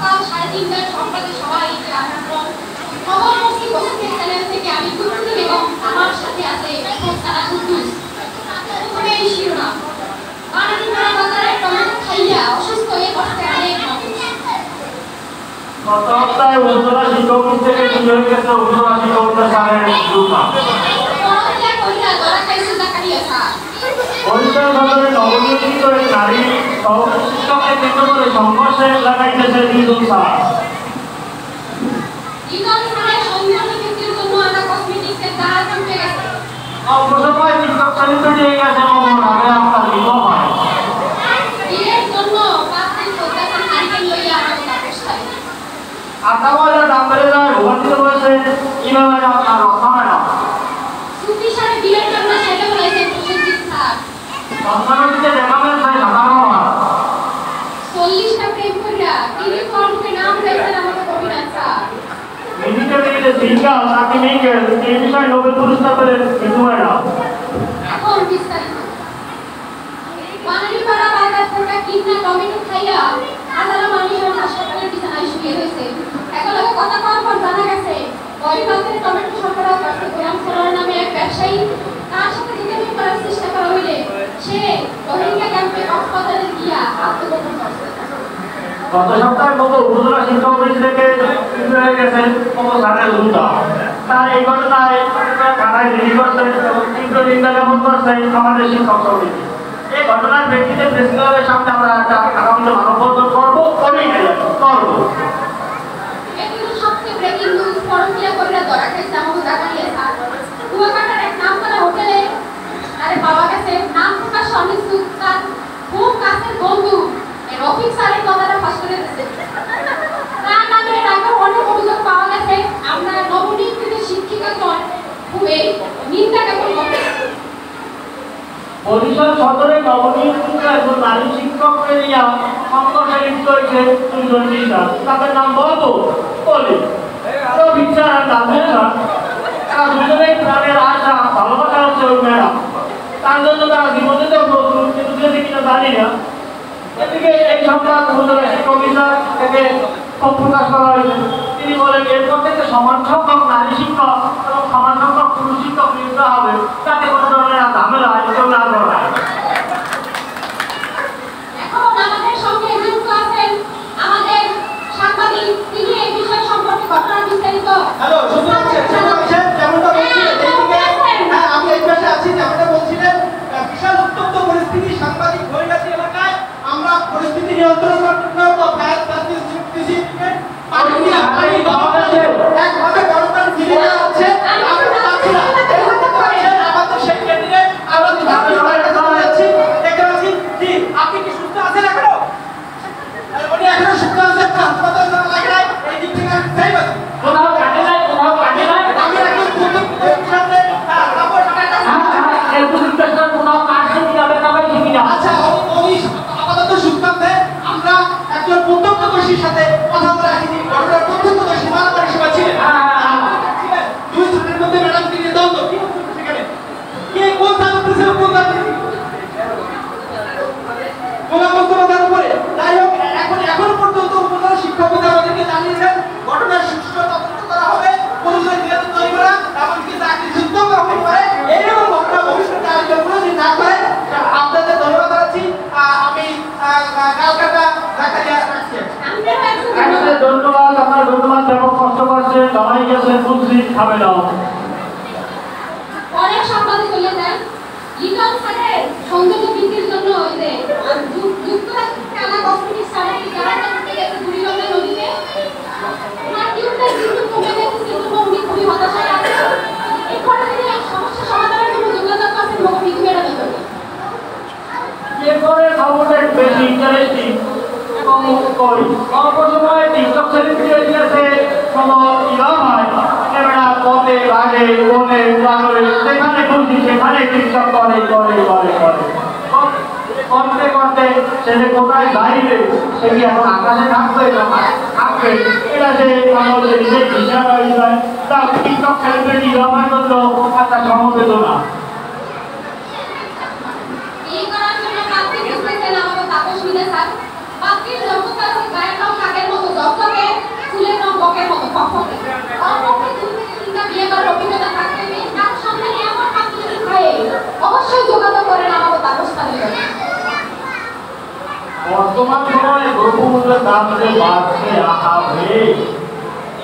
সকাল 3:30টায় সম্প্রতি সবাই খবর মুক্তি বসে চ্যানেল থেকে আমি কুতুব এবং আমার সাথে আছে সারা কুতুব প্রথমে এই শিরোনাম বানানীপাড়া বাজারে টমেটো খাইয়া অসুস্থ হয়ে পড়ছে অনেক মানুষ। গত সপ্তাহে উজ্জ্বলা শিক্ষক থেকে শুরু হয়ে গেছে উজ্জ্বলা শিক্ষকদের সারের দুর্গা পরিচয় বাজারে নবনির্মিত এক নারী শিক্ষককে কেন্দ্র করে সংঘর্ষে লাগাইতেছে দুজন স্যার। অপসময় শিক্ষক চালিত দিয়ে গেছে মমন আগে আপনার বিবাহ হয় আটা ময়লা দাম বেড়ে যায় ভর্তিতে বসে কিভাবে আপনার রক্ষা হয় না সংস্থানটিতে দেখাবেন তাই সাধারণ হয় 40টা প্রেম করিয়া তিনি কণ্ঠে নাম দিয়েছেন আমাদের কবিরাজ স্যার। মিনিটে মিনিটে সিঙ্গাল নাকি মিঙ্গেল এই বিষয়ে নোবেল পুরস্কার পেলেন কিন্তু ম্যাডাম। এখন বিস্তারিত বানানীপাড়া বাজার থেকে কিনা টমেটো খাইয়া হাজারো মানুষের হাসপাতালের বিছানায় শুয়ে রয়েছে। একলগে কথা কওয়ার পর জানা গেছে ওই বাজারে টমেটো সরবরাহ করতে গোলাম সরোয়ার নামে এক ব্যবসায়ী তার সাথে যোগাযোগ করার চেষ্টা করা হইলে সে রোহিঙ্গা ক্যাম্পে কক্সবাজারে গিয়া আত্মগোপন করছে। গত সপ্তাহে মতো উপজেলা শিক্ষক অফিস থেকে হয়ে গেছেন কত সারের দুটা তার এই ঘটনায় থানায় জিডি করছে এবং তীব্র নিন্দা জ্ঞাপন করছে আমাদের শিক্ষক সমিতি। এই ঘটনার ব্যক্তিতে প্রেস ক্লাবের সামনে আমরা একটা আগামীতে মানববন্ধন করবো করেই করবো। সবচেয়ে ব্রেকিং নিউজ ফরমিয়া কইরা ধরা খাইছে আমাদের ঢাকায় স্যার কুয়াকাটার এক নামকরা হোটেলে আরে পাওয়া গেছে নাম প্রকাশ অনিশ্চিত তার খুব কাছের বন্ধু রফিক স্যারের কথাটা ফাঁস করে দিয়েছে। তার নামে টাকা অনেক অভিযোগ পাওয়া গেছে। আমরা নবনির্মিত শিক্ষিকাগণ খুবই নিন্দা জ্ঞাপন করতেছি। বরিশাল সদরে নবনির্মিত একজন নারী শিক্ষককে নিয়ে সংঘর্ষে লিপ্ত হয়েছে দুজন টিচার। তাদের নাম বলবো বলি রফিক স্যার আর নাজমুল স্যার। তারা দুজনেই প্রাণের আশা ভালোবাসা হচ্ছে ওই ম্যাডাম। তার জন্য তারা জীবনে তো প্রস্তুত কিন্তু যদি কিনা জানি না। এদিকে এই সংবাদ উপজেলা শিক্ষক অফিসার থেকে ক্ষোভ প্রকাশ করা হয়েছে। তিনি বলেন এরপর থেকে সমান সংখ্যক নারী শিক্ষক এবং সমান সংখ্যক পুরুষ শিক্ষক নিয়োগ হবে যাতে কোনো ধরনের ঝামেলা হয় কেউ না করা হয়। এখন আমাদের সঙ্গে যুক্ত আছেন আমাদের সাংবাদিক তিনি এই বিষয় সম্পর্কে ঘটনার বিস্তারিত হ্যালো শুনতে পাচ্ছেন যেমনটা বলছিলেন হ্যাঁ আমি এই পাশে আছি যেমনটা বলছিলেন বিশাল উত্তপ্ত পরিস্থিতি সাংবাদিক বৈরাগী এলাকায় আমরা পরিস্থিতি নিয়ন্ত্রণ করতে ফায়ার সার্ভিস ডিপার্টমেন্ট পানি একভাবে গণতান্ত্রিক ফিরে যাচ্ছে আমরা পাচ্ছি না আমাদের সেই কেন্দ্রে আমরা যাচ্ছি দেখতে পাচ্ছি জি আপনি কি সুস্থ আছেন এখনো উনি এখনো সুস্থ আছেন হাসপাতালে যাওয়া লাগে না এই দিক থেকে আমি সেই আছি কোথাও কাটে নাই আমি একদম প্রথম সাথে কোথাও কাটছে কিভাবে তবে ঠিকই না। আচ্ছা উনি আপাতত সুস্থ আছে আমরা একজন প্রত্যক্ষদর্শীর সাথে কথা বলে আসি ঘটনার প্রত্যক্ষদর্শী মারামারি সময় ছিলেন দুই জনের মধ্যে ম্যাডামকে নিয়ে দ্বন্দ্ব কি হচ্ছে সেখানে কে কোন থানাতে কোন গোলামস্ততার উপরে যাই হোক এখন পর্যন্ত উপজেলা শিক্ষক আমাদেরকে জানিয়েছেন ঘটনার সুষ্ঠু তদন্ত করা হবে পরিচয় দিয়ে তৈরি করা এমনকি চাকরি যুদ্ধ হতে পারে এইরকম ঘটনা ভবিষ্যতে আর কেউ কোনোদিন না করে আপনাদের ধন্যবাদ জানাচ্ছি আমি কালকাটা দেখা দিয়ে আসছি ধন্যবাদ আপনার ধন্যবাদ ব্যাপক কষ্ট করছে লড়াই গেছে বুঝছি খাবে না অনেক সাংবাদিক চলে যায় লিটন স্যারের সৌন্দর্য বৃদ্ধির জন্য ওই যে যুক্তরাষ্ট্রে আনা কসমেটিক সারের গাড়াটা উঠে গেছে বুড়িগঙ্গা নদীতে ওনার টিউবটা কিন্তু কমে গেছে কিন্তু উনি খুবই হতাশায় আছে এরপরে তিনি সমস্যা সমাধানের জন্য যোগাযোগ করছেন মহাবিদ্যুৎ ম্যাডামের সঙ্গে এরপরে খবরটা একটু বেশি ইন্টারেস্টিং এবং করি অল্প সময় টিকটক সেলিব্রিটি হয়ে গেছে কোনো ইলাম হয় ক্যামেরা পথে ঘাটে বনে জাগরে সেখানে খুঁজি সেখানে টিকটক করে করতে করতে সে কোথায় দাঁড়িয়ে সে কি এখন আকাশে থাকবে এটা সে আমাদের নিজের হিসাব হয়ে যায় তা টিকটক সেলিব্রিটি ইলামের জন্য একটা সমবেদনা এই করার জন্য কালকে বুঝতেছেন আমাদের তাপস মিলে স্যার বাকির জগৎ আছে গায়ের রং কাকের মতো জগৎ অপকে অপকে 2 থেকে 3টা বিয়ে করার অভিজ্ঞতা থাকতে হবে তার সামনে এমন কাজ যদি হয় অবশ্যই যোগাযোগ করেন আমাদের ব্যবস্থা নেবেন। বর্তমান সময়ে দ্রব্যমূল্যের দাম যে বাড়ছে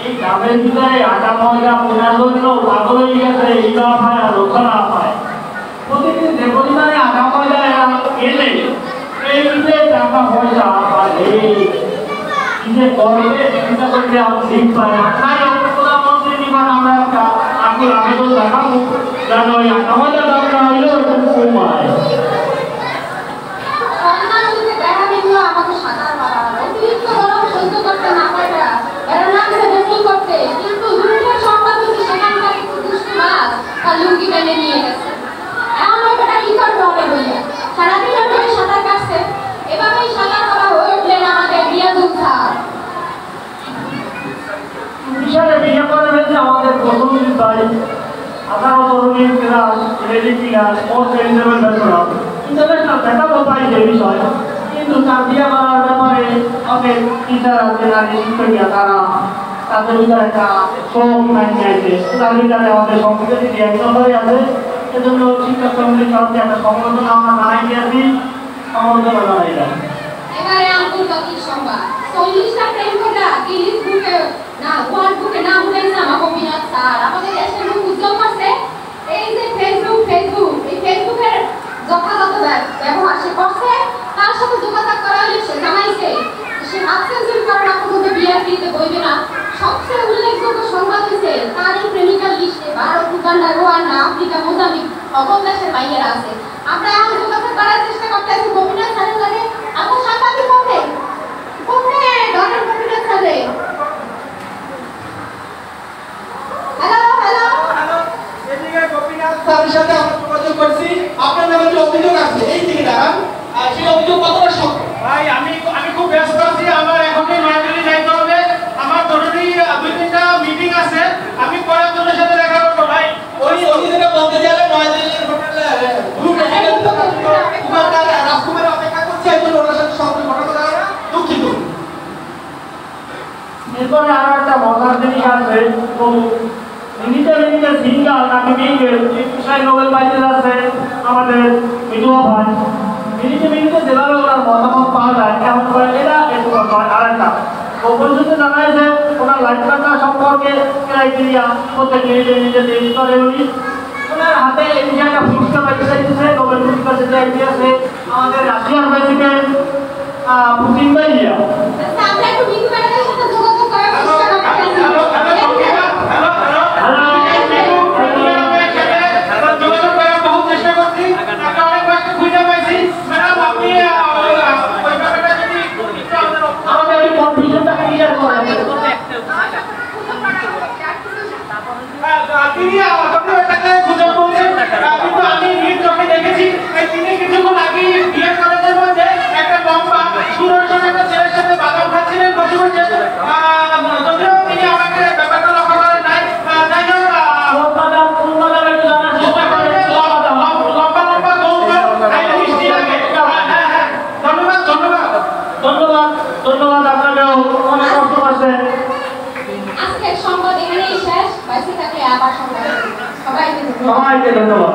এই দামের ভিতরে আটা ময়দা কেনার জন্য পাগল হয়ে গেছে, এই না পায় আর রক্ষা না পায়। প্রতিদিন যে পরিমাণে আটা ময়দা এনে এই যে টাকা পয়সা বাড়ে কি যে করবে চিন্তা করতে আমার ঠিক পায় না। তাই প্রধানমন্ত্রী নিকট আমরা একটা আকুল আবেদন দেখাবো যেন ওই আটা ময়দার দামটা হইলেও একটু কমায়। আমাকে সাঁতার মারা অতিরিক্ত গরম সহ্য করতে না পারে এরা নামছে গোসল করতে, কিন্তু দুপুরের সংবাদ হচ্ছে সেখানকার একটু দুষ্টু মাছ তার লুঙ্গি টেনে নিয়ে গেছে। এমন ব্যাপারটা কি করবে হবে বইয়া সারাদিন ধরে সাঁতার কাটছে, এভাবেই সাঁতার করা হয়ে উঠলেন আমাদের রিয়াজুল স্যার। বিশালে বিয়ে করে ফেলছে আমাদের প্রথম ভাই 18 তরুণীর class ready class most eligible bachelor international backup পাইছে বিষয়, কিন্তু তার বিয়ে করার ব্যাপারে আমাদের টিচার আছে নারী শিক্ষিকা তারা তাদের ভিতরে একটা শ্রম মাইনে আছে, তার ভিতরে আমাদের সংবিধান নীতি 1 নম্বরে আছে। সেজন্য শিক্ষক সমিতির তরফে একটা সংবর্ধনা আমরা জানাই দিয়েছি, সংবর্ধনা জানাই দেয়। এবারে আন্তর্জাতিক সংবাদ 40টা প্রেম কোটা গিনিস বুকে না ওয়ার্ল্ড বুকে নাম উঠেছে আমাকে বিনোদ স্যার আমাদের দেশের মুখ উজ্জ্বল করছে। এই যে ফেসবুক এই ফেসবুকের যথাযথ ব্যবহার সে করছে, তার সাথে যোগাযোগ করা হলে সে জানাইছে সে সেঞ্চুরি করার আপনাদের বিয়ার দিতে বইবে না। সবচেয়ে উল্লেখযোগ্য সংবাদ হয়েছে তার এই প্রেমিকার লিস্টে Bharat, Uganda, Rwanda, Africa, Mozambique সকল দেশের বাইরেরা আছে। আমরা এখন যোগাযোগ করার চেষ্টা করতেছি গোপীনাথ স্যারের লাগে। আপনার সাংবাদিক কোনে ডক্টর গোপীনাথ স্যারে হ্যালো এদিকে গোপীনাথ স্যারের সাথে আমরা যোগাযোগ করছি। আপনার নামে যে অভিযোগ আছে এই দিকে দাঁড়ান, আর সেই অভিযোগ কতটা সত্য? ভাই আমি খুব ব্যস্ত আছি, আমার এখনই নয়াদিল্লি যাইতে হবে। আমার জরুরি 2-3টা মিটিং আছে, আমি পরে আপনাদের সাথে দেখা করবো ভাই। ওই যেটা বলতে গেলে নয়াদিল্লির হোটেলে রাজকুমার অপেক্ষা করছে, একজন ওনার সাথে সম্পর্ক ঘটানো যাবে না, দুঃখিত। এরপরে আরো একটা মজার জিনিস আছে, তো মিনিটে সিঙ্গাল নাকি মিঙ্গেল এই বিষয়ে নোবেল পাইতে যাচ্ছে আমাদের মিঠুয়া ভাই। মিনিটে যেভাবে ওনার মতামত পাওয়া যায় এমন করে এরা একটু আর একটা পরিষদে জানায় যে ওনার লাইফ পার্টনার সম্পর্কে ক্রাইটেরিয়া প্রত্যেক মিনিটে চেঞ্জ করে উনি। ওনার হাতে এই বিষয়টা পুরস্কার পাইতে চাইছে, নোবেল পুরস্কার যেটা আছে আমাদের রাশিয়ার প্রেসিডেন্ট পুতিন ভাইয়া। আমরা একটু মিঠু ম্যাডামের সাথে যোগাযোগ করার চেষ্টা করতেছি। যোগাযোগ করার বহু চেষ্টা করছি, আমরা অনেক কষ্ট খুঁজে পাইছি। ম্যাডাম আপনি ওই ব্যাপারটা যদি আমাদের এই কনফিউশনটা ক্লিয়ার করেন। তিনি আপনাকে খুঁজে বলছেন, কিন্তু আমি নিজ চোখে দেখেছি তিনি কিছুক্ষণ আগে বিয়ে কলেজের মধ্যে একটা লম্বা সুদর্শন একটা ছেলের সাথে বাদাম খাচ্ছিলেন বসে বসে। যদিও তিনি আমাকে ব্যাপারটা লক্ষ্য করেন নাই। যাই হোক লম্বা লম্বা গৌর খাইলে মিষ্টি লাগে। ধন্যবাদ আপনাকেও অনেক কষ্ট করছেন। আজকের সংবাদ এখানেই শেষ। বাইসে থাকলে আবার সংবাদ সবাইকে সবাইকে ধন্যবাদ।